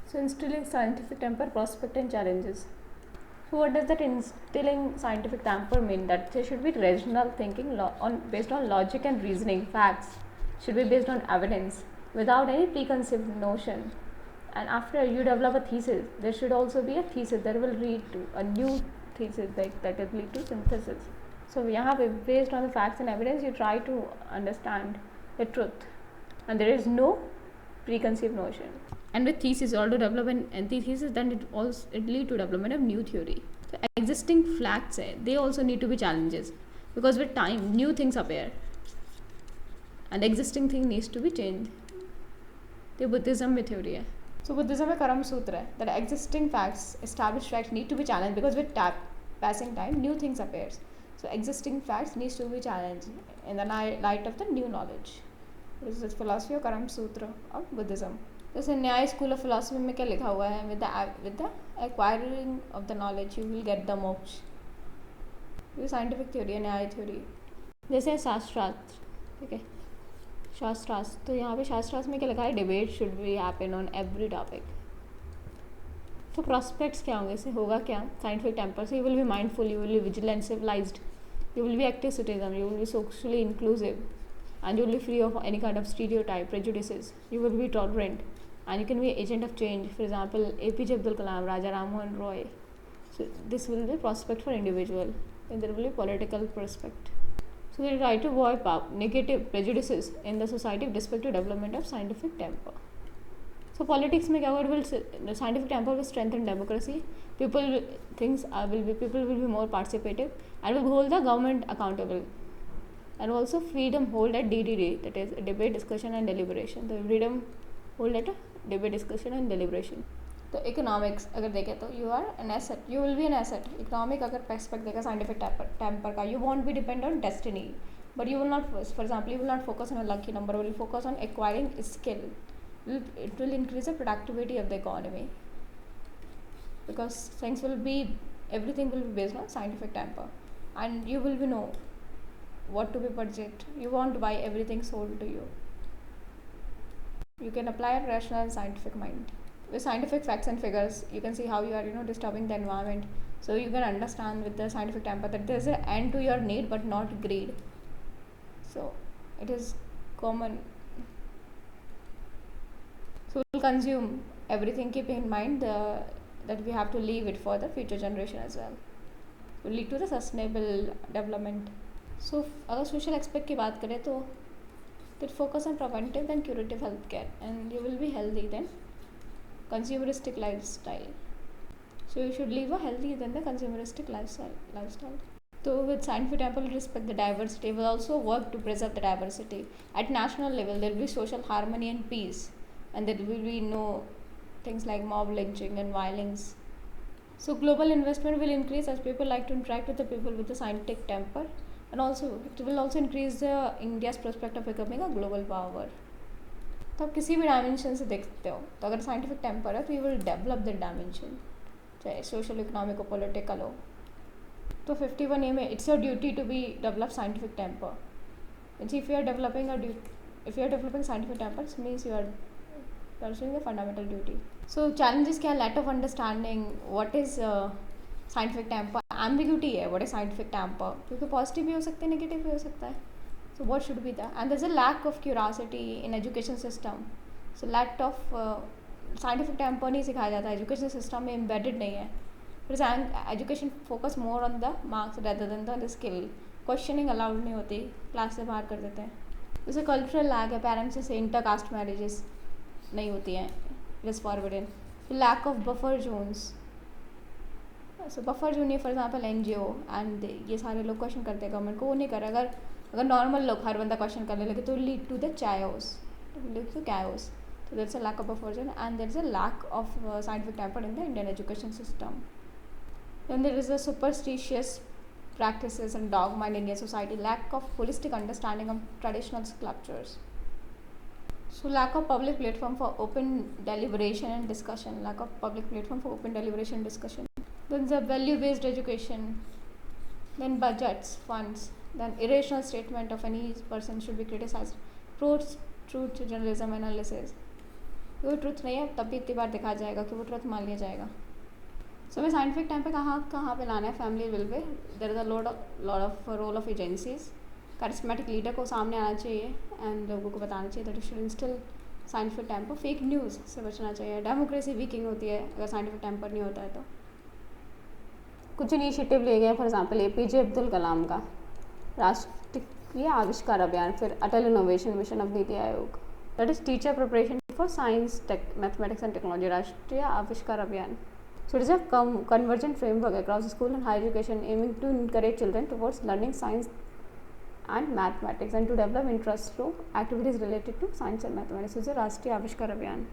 So instilling scientific temper, prospect and challenges. So what does that instilling scientific temper mean? That there should be rational thinking based on logic and reasoning. Facts should be based on evidence without any preconceived notion. And after you develop a thesis, there should also be a thesis that will lead to a new thesis that will lead to synthesis. So यहाँ पे based on the facts and evidence you try to understand the truth, and there is no preconceived notion. And with thesis, you also develop an antithesis, then it lead to development of new theory. So existing facts they also need to be challenges, because with time new things appear and the existing thing needs to be changed. तो Buddhism में theory है. So Buddhism में कर्म सूत्र है that existing facts, established facts need to be challenged, because with passing time new things appears. So existing facts needs to be challenged in the light of the new knowledge. This is philosophy of कर्म सूत्र of Buddhism. जैसे न्याय school of philosophy में क्या लिखा हुआ है, with the acquiring of the knowledge you will get the मोक्ष. ये साइंटिफिक थ्योरी है, न्याय थ्योरी. जैसे शास्त्रार्थ, ठीक है, शास्त्रार्थ. तो यहाँ पे शास्त्रार्थ में क्या लिखा है, debate should be happen on every topic. तो प्रॉस्पेक्ट्स क्या होंगे, इससे होगा क्या, scientific temper. So you will be mindful, you will be vigilant, civilized, you will be active citizen, you will be socially inclusive, and you will be free of any kind of stereotype, prejudices. You will be tolerant, and you can be agent of change. For example, APJ Abdul Kalam, Raja Ram Mohan Roy. So this will be prospect for individual, and there will be political prospect. So they try to avoid negative prejudices in the society with respect to development of scientific temper. So politics में क्या होगा, the scientific temper will strengthen democracy. People will be more participative and will hold the government accountable. And also freedom hold at DDD, that is debate, discussion and deliberation. The freedom hold at debate, discussion and deliberation. तो economics अगर देखें तो you are an asset, you will be an asset. Economic अगर perspective देखा scientific temper का, you won't be depend on destiny, but you will not, for example you will not focus on a lucky number, will focus on acquiring skill. It will increase the productivity of the economy, because things will be, everything will be based on scientific temper, and you will be know what to be budget. You won't buy everything sold to you. You can apply a rational and scientific mind. With scientific facts and figures, you can see how you are disturbing the environment. So you can understand with the scientific temper that there is an end to your need but not greed. So it is common. So we'll consume everything, keeping in mind that we have to leave it for the future generation as well. Will lead to the sustainable development. So अगर social aspect की बात करें तो that focus on preventive and curative health care, and you will be healthy then. Consumeristic lifestyle. So you should live a healthy than the consumeristic lifestyle. So with scientific temper, respect the diversity. Will also work to preserve the diversity. At national level, there will be social harmony and peace, and there will be no things like mob lynching and violence. So global investment will increase as people like to interact with the people with the scientific temper, and also it will also increase India's prospect of becoming a global power. तो आप किसी भी dimension से देखते हो, तो अगर scientific temper है तो you will develop that dimension, चाहे सोशल, इकोनॉमिक हो, पॉलिटिकल हो. तो 51A में it's your duty to be develop scientific temper. Means if you are developing scientific temper means you are pursuing the fundamental duty. So challenges क्या, lack of understanding what is scientific temper, ambiguity है what is scientific temper, क्योंकि positive भी हो सकता है, negative भी हो सकता है. So what should be that? And there's a lack of curiosity in education system. So lack of scientific temper नहीं सिखाया जाता, education system में embedded नहीं है. Education focus more on the marks rather than the skill. Questioning allowed नहीं होती, class से बाहर कर देते हैं. जैसे कल्चरल लैग है, पेरेंट्स से इंटरकास्ट मैरिजेस नहीं होती हैं, it is forbidden. Lack of buffer zones. So buffer zone ये फॉर एग्जाम्पल NGO एंड ये सारे लोग क्वेश्चन करते हैं गवर्नमेंट को, वो नहीं कर रहे. अगर नॉर्मल लोग हर बंदा क्वेश्चन करने लगे तो lead to the chaos, lead to chaos. So there's a lack of buffer zone, and there's a lack of scientific temper in the Indian education system. Then there is a superstitious practices and dogma in Indian society, lack of holistic understanding of traditional sculptures. So lack of public platform for open deliberation and discussion. Then the value-based education. Then budgets, funds. Then irrational statement of any person should be criticized. Truth journalism analysis. वो truth नहीं है तब भी इतनी बार दिखाया जाएगा कि वो ट्रुथ मान लिया जाएगा. सो हमें साइंटिफिक टाइम पे कहाँ पे लाना है family will pay. There is a lot of role of agencies. Charismatic leader को सामने आना चाहिए एंड लोगों को बताना चाहिए that should instill scientific temper. Fake news से बचना चाहिए. डेमोक्रेसी वीकिंग होती है अगर साइंटिफिक टेम्पर नहीं होता है तो. कुछ इनिशिएटिव लिए गए for example APJ Abdul Kalam का राष्ट्रीय आविष्कार अभियान, फिर अटल innovation mission of NITI Aayog. That is teacher preparation for science mathematics and technology, राष्ट्रीय आविष्कार अभियान. So it is a convergent framework across school and higher education aiming to encourage children towards learning science and mathematics and to develop interest through activities related to science and mathematics. So, Rashtriya Avishkar Abhiyan.